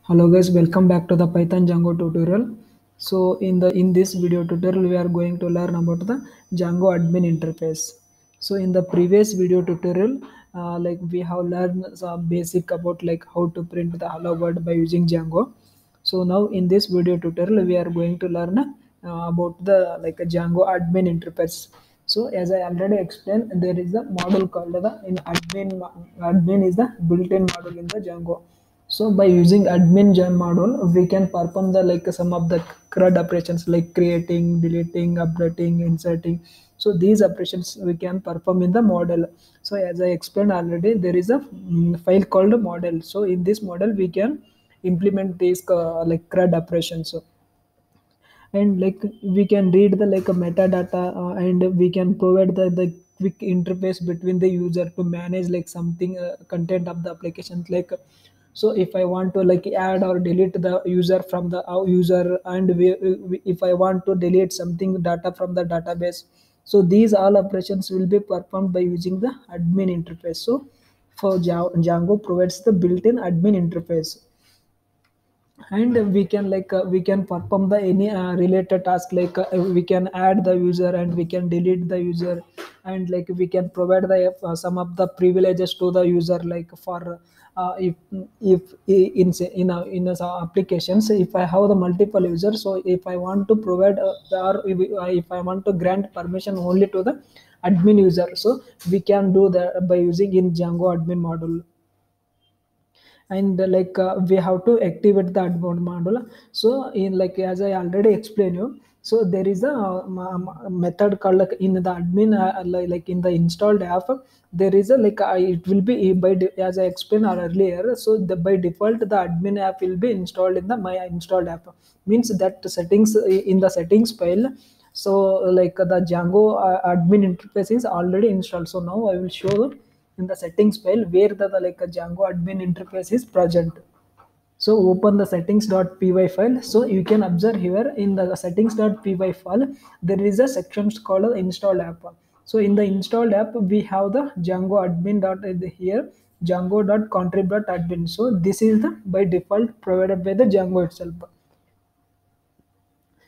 Hello guys, welcome back to the Python Django tutorial. So in this video tutorial we are going to learn about the Django admin interface. So in the previous video tutorial like we have learned some basic about like how to print the hello world by using Django. So now in this video tutorial we are going to learn about the like a Django admin interface. So as I already explained, there is a model called the in admin. Admin is the built-in model in the Django. So by using admin gen module, we can perform the like some of the CRUD operations like creating, deleting, updating, inserting. So these operations we can perform in the model. So as I explained already, there is a file called model. So in this model, we can implement these like CRUD operations. So, and like we can read the like a metadata and we can provide the quick interface between the user to manage like something content of the applications like so if I want to like add or delete the user from the user and if I want to delete something data from the database, so these all operations will be performed by using the admin interface. So for Django provides the built-in admin interface, and we can like we can perform the any related task like we can add the user and we can delete the user, and like we can provide the some of the privileges to the user like for in say in some applications if I have the multiple users, so if I want to provide or if I want to grant permission only to the admin user, so we can do that by using in Django admin module. And like we have to activate the admin module. So in like as I already explained you, so there is a method called like in the admin like in the installed app there is a like it will be as I explained earlier. So by default the admin app will be installed in the my installed app, means that settings in the settings file. So like the Django admin interface is already installed. So now I will show in the settings file where the like a Django admin interface is present. So open the settings.py file. So you can observe here in the settings.py file there is a section called install app. So in the installed app we have the Django admin dot here django.contrib.admin. So this is the by default provided by the Django itself.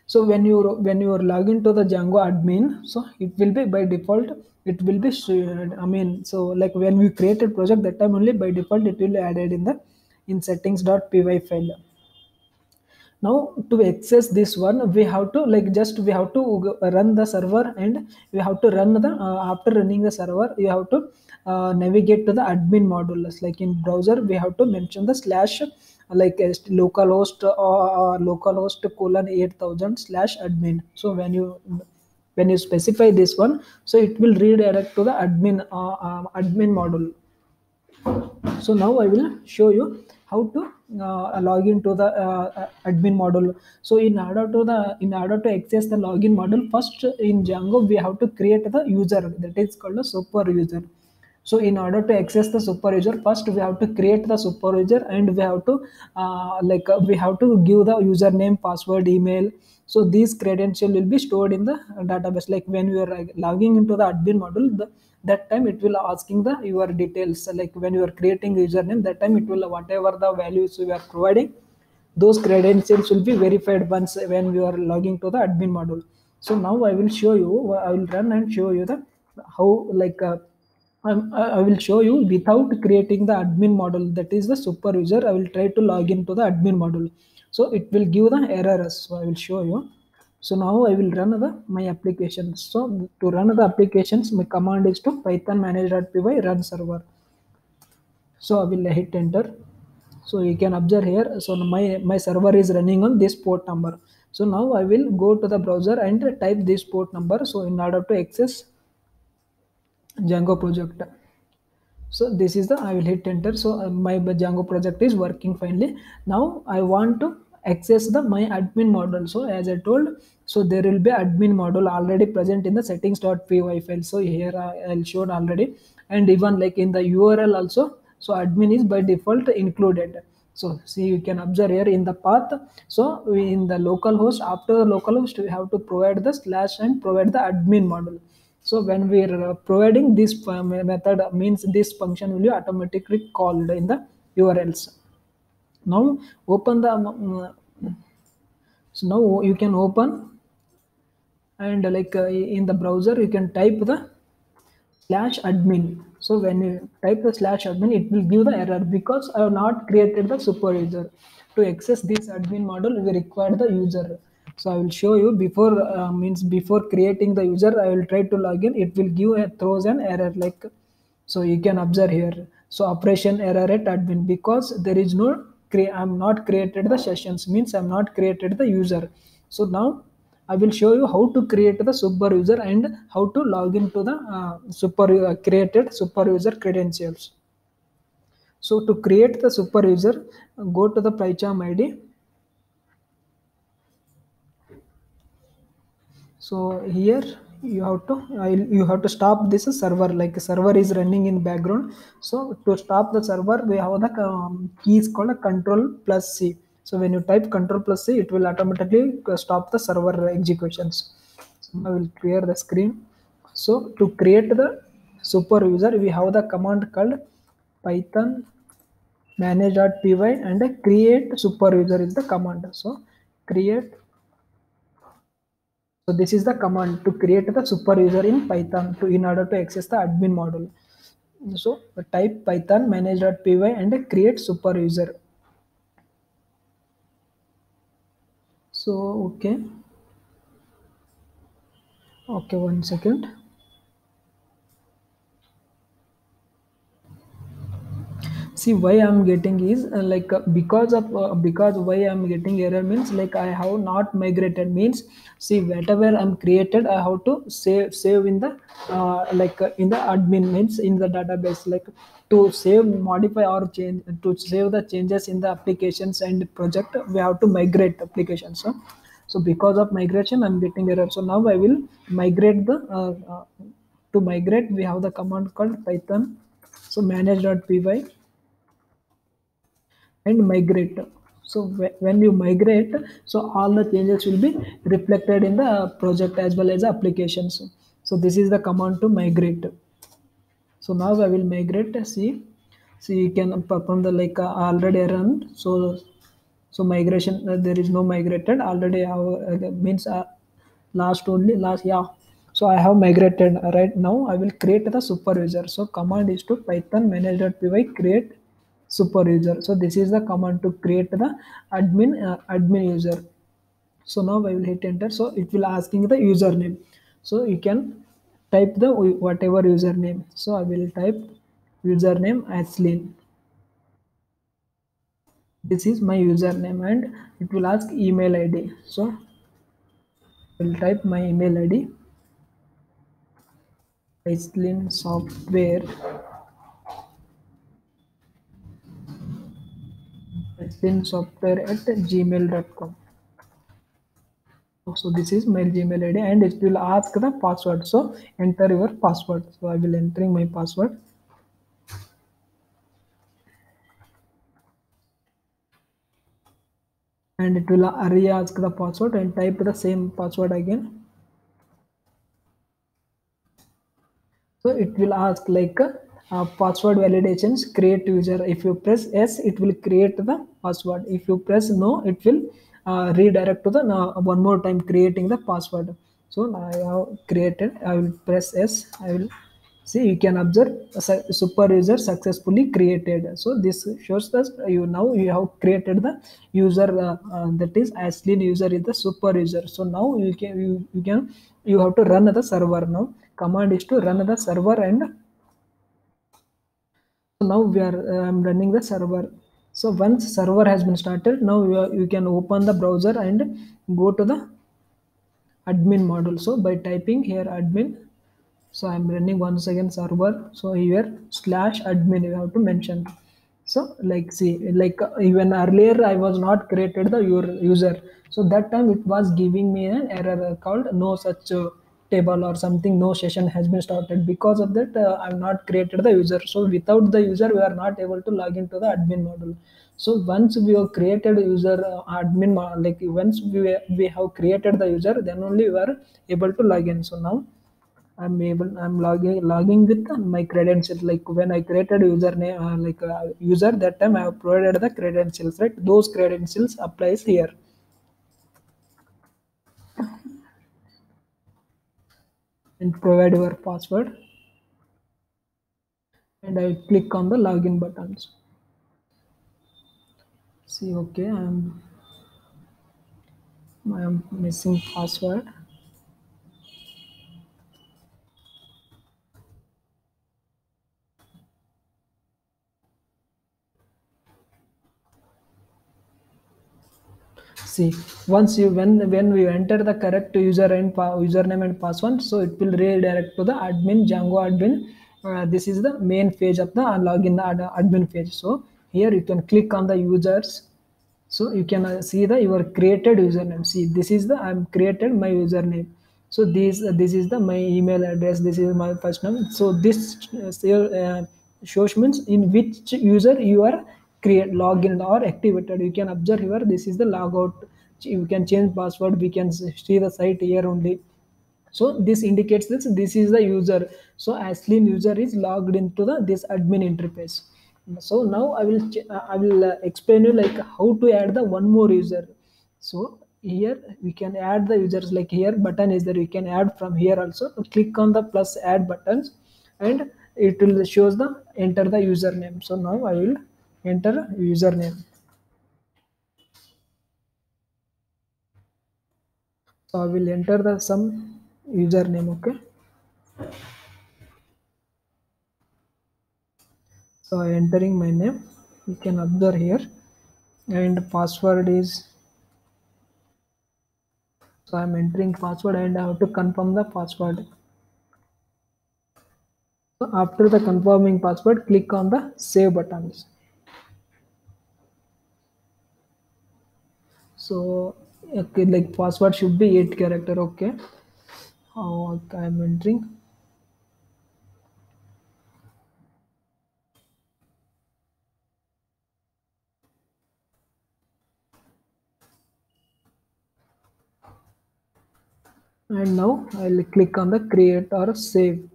So when you log into the Django admin, so it will be by default it will be shared. I mean, so like when we create a project, that time only by default it will be added in the in settings.py file. Now to access this one we have to like just we have to run the server, and we have to run the after running the server you have to navigate to the admin modules. Like in browser we have to mention the slash like localhost or localhost colon 8000 slash admin. So when you specify this one, so it will redirect to the admin module. So now I will show you how to log into the admin module. So in order to access the login module, first in Django we have to create the user, that is called a super user. So in order to access the super user, first we have to create the super user, and we have to we have to give the username, password, email. So these credential will be stored in the database. Like when you are logging into the admin module, that time it will asking the your details. Like when you are creating username, that time it will whatever the values you are providing, those credentials will be verified once when you are logging to the admin module. So now I will show you, I will run and show you the how like I will show you without creating the admin model, that is the super user. I will try to log into the admin model. So it will give the errors. So I will show you. So now I will run my applications. So to run the applications, my command is to python manage.py run server. So I will hit enter. So you can observe here. So my server is running on this port number. So now I will go to the browser and type this port number. So in order to access Django project. So this is the I will hit enter. So my Django project is working finely. Now I want to access the my admin model. So as I told, so there will be admin model already present in the settings.py file. So here I'll show it already, and even like in the URL also, so admin is by default included. So see, you can observe here in the path. So in the localhost, after the localhost we have to provide the slash and provide the admin model. So when we are providing this method, means this function will be automatically called in the URLs. Now open the so now you can open, and like in the browser you can type the slash admin. So when you type the slash admin, it will give the error because I have not created the super user. To access this admin model, we require the user. So I will show you before means before creating the user, I will try to log in. It will give a throws an error like, so you can observe here. So operation error at admin because there is no I'm not created the sessions, means I'm not created the user. So now I will show you how to create the super user and how to log into the created super user credentials. So to create the super user, go to the PyCharm ID. So here you have to stop this server, like server is running in background. So to stop the server, we have the key is called a control plus C. So when you type control plus C, it will automatically stop the server executions. So I will clear the screen. So to create the super user, we have the command called python manage.py and a create super user is the command. So create, so this is the command to create the super user in Python to in order to access the admin model. So type python manage.py and create super user. So okay, 1 second. See why I'm getting is because why I'm getting error means like I have not migrated, means see whatever I'm created I have to save in the in the admin, means in the database, like to save, modify or change, to save the changes in the applications and project, we have to migrate applications. So because of migration I'm getting error. So now I will migrate the to migrate, we have the command called python so manage.py and migrate. So when you migrate, so all the changes will be reflected in the project as well as applications. So this is the command to migrate. So now I will migrate. See you can perform the like already run. So migration, there is no migrated already. Means last only last, yeah. So I have migrated. Right now I will create the super user. So command is to python manage.py create super user. So this is the command to create the admin user. So now I will hit enter. So it will asking the username. So you can type the whatever username. So I will type username Aislinn. This is my username and it will ask email ID. So I will type my email ID, Aislinn software, Aislinn software at gmail.com. So this is my Gmail ID and it will ask the password. So enter your password. So I will entering my password. And it will re-ask the password and type the same password again. So it will ask like password validations, create user. If you press yes, it will create the password. If you press no, it will redirect to the one more time creating the password. So I have created, I will press yes. I will see, you can observe super user successfully created. So this shows that you now you have created the user that is Aislinn user is the super user. So now you have to run the server. Now command is to run the server, and so now we are I'm running the server. So once server has been started, now you can open the browser and go to the admin model. So by typing here admin, so I'm running once again server. So here slash admin you have to mention. So like see, like even earlier I was not created the your user. So that time it was giving me an error called no such table or something, no session has been started. Because of that I'm not created the user. So without the user we are not able to log into the admin model. So once we have created user like once we have created the user, then only we are able to log in. So now I'm logging with my credentials. Like when I created username, user, that time I have provided the credentials, right? Those credentials applies here. And provide your password, and I click on the login buttons. See, okay, I'm missing password. See, once you when we enter the correct username and password, so it will redirect to the admin, Django admin. This is the main page of the login admin page. So here you can click on the users. So you can see the your created username. See, this is the I'm created my username. So this is the my email address. This is my first name. So this shows means in which user you are create login or activated. You can observe here. This is the logout. You can change password. We can see the site here only. So this indicates this is the user. So Aslin user is logged into the this admin interface. So now I will explain you like how to add the one more user. So here we can add the users, like here button is there, you can add from here also. Click on the plus add buttons, and it will shows the enter the username. So now I will enter username. So I will enter the some username. Okay, so I entering my name, you can observe here, and password is, so I'm entering password and I have to confirm the password. So after the confirming password, click on the save buttons. So okay, like password should be 8 character. Okay, okay, I'm entering. And now I'll click on the create or save.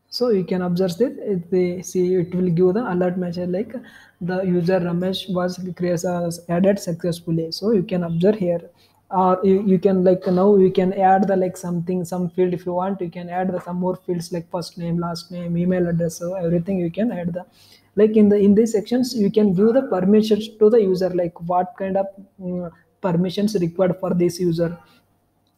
So you can observe that they see it will give the alert message like the user Ramesh was added successfully. So you can observe here, or you can like now you can add the like something, some field if you want. You can add the some more fields like first name, last name, email address. So everything you can add the, like in these sections you can give the permissions to the user, like what kind of permissions required for this user.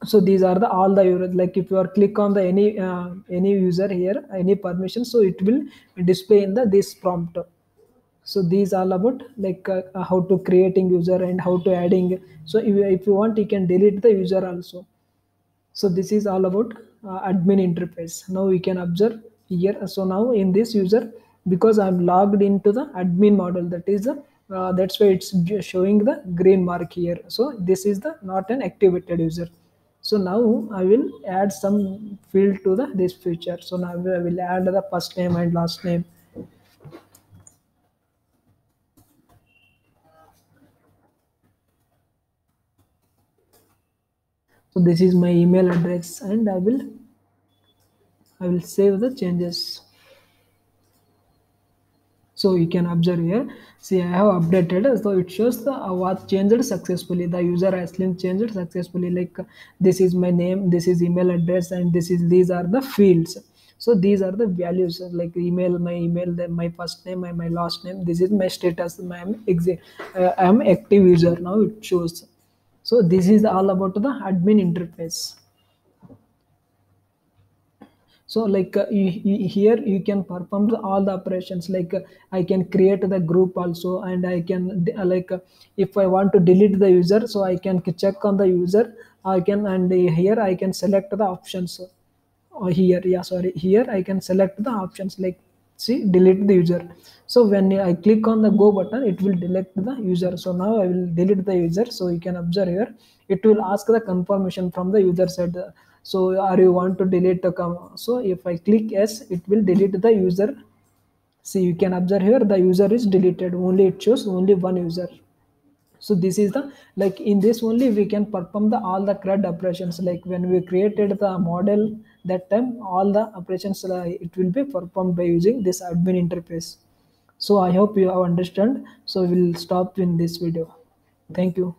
So these are the all the like if you are click on the any user here, any permission, so it will display in the this prompt. So these all about like how to creating user and how to adding. So if you want, you can delete the user also. So this is all about admin interface. Now we can observe here. So now in this user, because I'm logged into the admin model, that is the that's why it's showing the green mark here. So this is the not an activated user. So now I will add some field to the this feature. So now I will add the first name and last name. So this is my email address, and I will save the changes. So you can observe here. See, I have updated, so it shows the what changed successfully. The user has been changed successfully. Like this is my name, this is email address, and these are the fields. So these are the values, like email, my email, then my first name, my last name. This is my status. I am active user now. It shows. So this is all about the admin interface. So like here you can perform all the operations, like I can create the group also, and I can if I want to delete the user, so I can check on the user. I can, and here I can select the options. Here, yeah, sorry, here I can select the options, like see, delete the user. So when I click on the go button, it will delete the user. So now I will delete the user. So you can observe here, it will ask the confirmation from the user side. So are you want to delete the so if I click yes, it will delete the user. See, you can observe here the user is deleted, only it shows only one user. So this is the, like in this only we can perform the all the CRUD operations. Like when we created the model, that time all the operations it will be performed by using this admin interface. So I hope you have understand. So we'll stop in this video. Thank you.